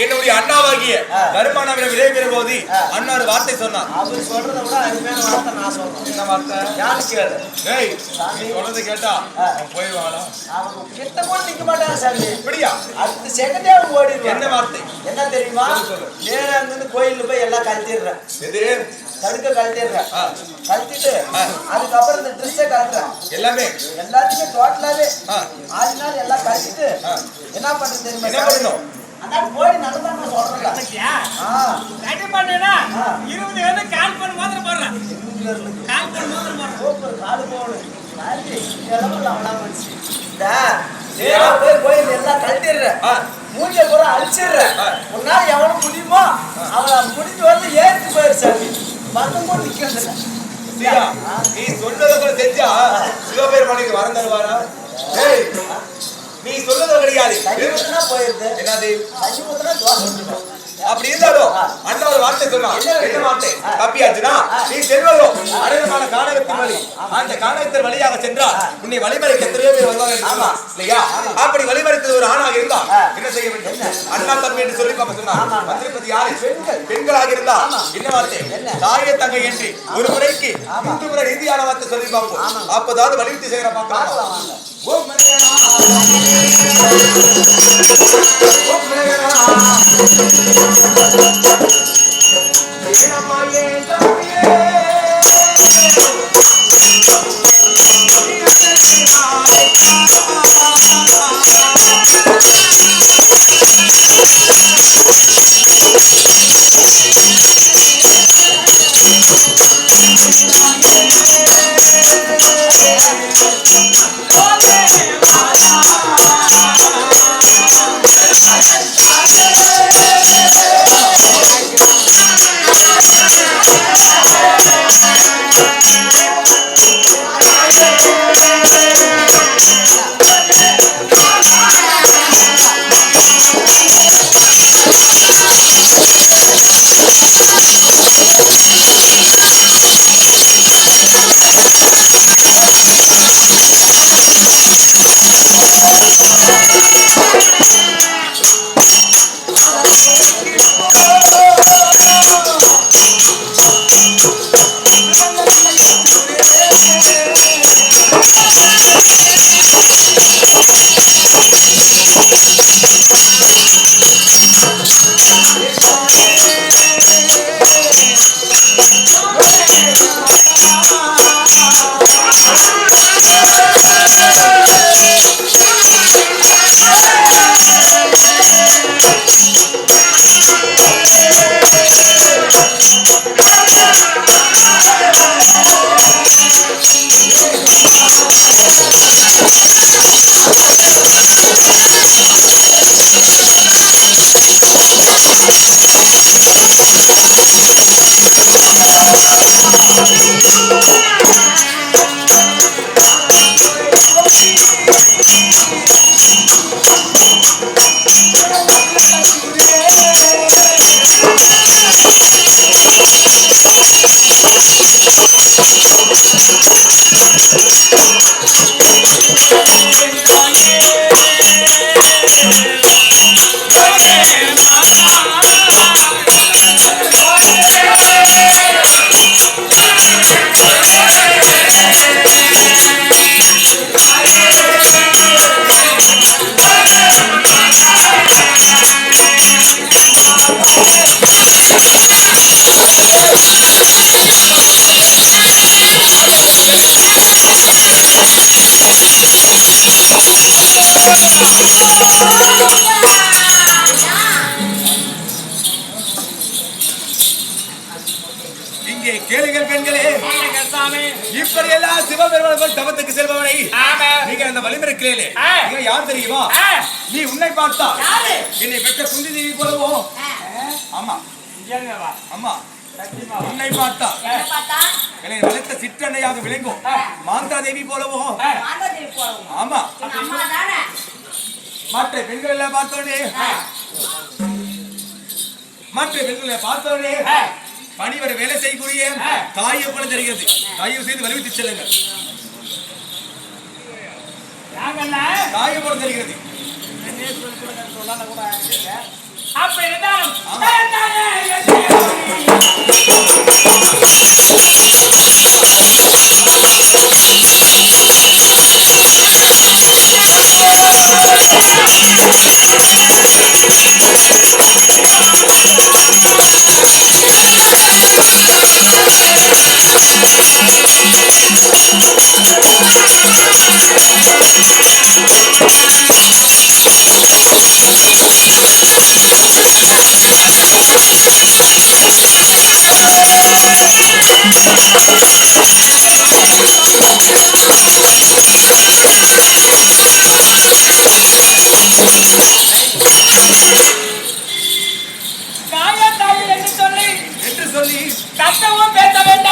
என்னுடைய அண்ணாவாகிய தர்மானாவிடம் விடைபெற போது அண்ணா ஒரு வார்த்தை சொன்னார். அவர் சொல்றதை விட அருமையான வார்த்தை நான் சொல்றேன். என்ன வார்த்தை? யாரு கேளு. ஏய், நீ சொல்றதை கேட்டா போயிடுவாங்களா? அவங்க கிட்ட கூட நிக்க மாட்டாங்க சாமி. இப்படியா? அடுத்த செகண்டே அவங்க ஓடிடுவாங்க. என்ன வார்த்தை? என்ன தெரியுமா? நேரா அங்கிருந்து கோயிலுக்கு போய் எல்லாம் கழட்டிடுறேன். எது? தடுக்க கழட்டிடுறேன். கழட்டிட்டு அதுக்கப்புறம் இந்த ட்ரெஸ்ஸை கழட்டுறேன். எல்லாத்தையுமே டோட்டலாவே 6 நாள் எல்லாம் கழட்டிட்டு என்ன பண்ணுறது தெரியுமா? என்ன பண்ணணும்? அதான் போய் நடந்தாங்க சொல்றேன். ரெடி பண்ணேனா 20 வந்து கால் பண்ண மாதிரி போடுறேன். கால் பண்ண மாதிரி போடுறேன். கால் போடு. இதெல்லாம் வந்துச்சு. நேரா போய் கோயில் எல்லாம் கழட்டிடுறேன். மூஞ்சை கூட அழிச்சிடுறேன். உன்னால எவனும் முடியுமோ அவளை முடிஞ்சு வந்து ஏற்றி போயிடுச்சாமி. பக்கம் போட்டு நிக்கிறது. நீ சொன்னதை செஞ்சா சிவபெருமானுக்கு வரம் தருவாரா? நீ சொல்லுறது கிடையாது. போயிருது என்னது? தோசை அப்படி இருந்தாலும் அண்ணா ஒரு வார்த்தை சொன்னான். என்ன வார்த்தை? தப்பியாச்சுனா நீ செல்வதோ அடங்கமான கானகத்தின் வழி. அந்த கானகத்தின் வழியாக சென்றால் உன்னை வழிமறைக்க எத்தனையோ பேர் வருவாங்க இல்லையா? அப்படி வழிமறைத்தது ஒரு ஆணாக இருந்தா என்ன செய்ய வேண்டும்? அண்ணா தம்பி என்று சொல்லி பார்க்க சொன்னார். வந்திருப்பது யாரு? பெண்களாக இருந்தா என்ன வார்த்தை? தாயே தங்கை என்று ஒரு முறைக்கு 3 முறை ரீதியான வார்த்தை சொல்லி பார்ப்போம். அப்போதாவது வலியுறுத்தி செய்கிற பார்க்கலாம். ஓம் கேளுங்கள் பெண்களே, இப்படி எல்லாம் சிவபெருமான் தவத்துக்கு செல்பவனை நீங்க அந்த வழிமறைக்கிறீர்களே, நீங்க யார் தெரியுமா? நீ உன்னை பார்த்தா என்னை பெற்ற குந்தி தேவி போலவோ? ஆமா ஆமா, உன்னை பார்த்தா என்ன பார்த்தா என்னை வளர்த்த சிற்றன்னையாக விளங்கும் மாந்தா தேவி போலவோ மாதாதேவி போறோம் ஆமா எங்க அம்மா தானே மற்ற பெண்கள் எல்லாம் பார்த்தோன்னே பணிவர வேலை செய்யக்கூடிய தாயை போல தெரிகிறது. தாயை செய்து வலிவித்து செல்லுங்கள். தாயை போல தெரிகிறது. அப்ப என்று சொல்லி கத்தவும் பேச வேண்டாம்.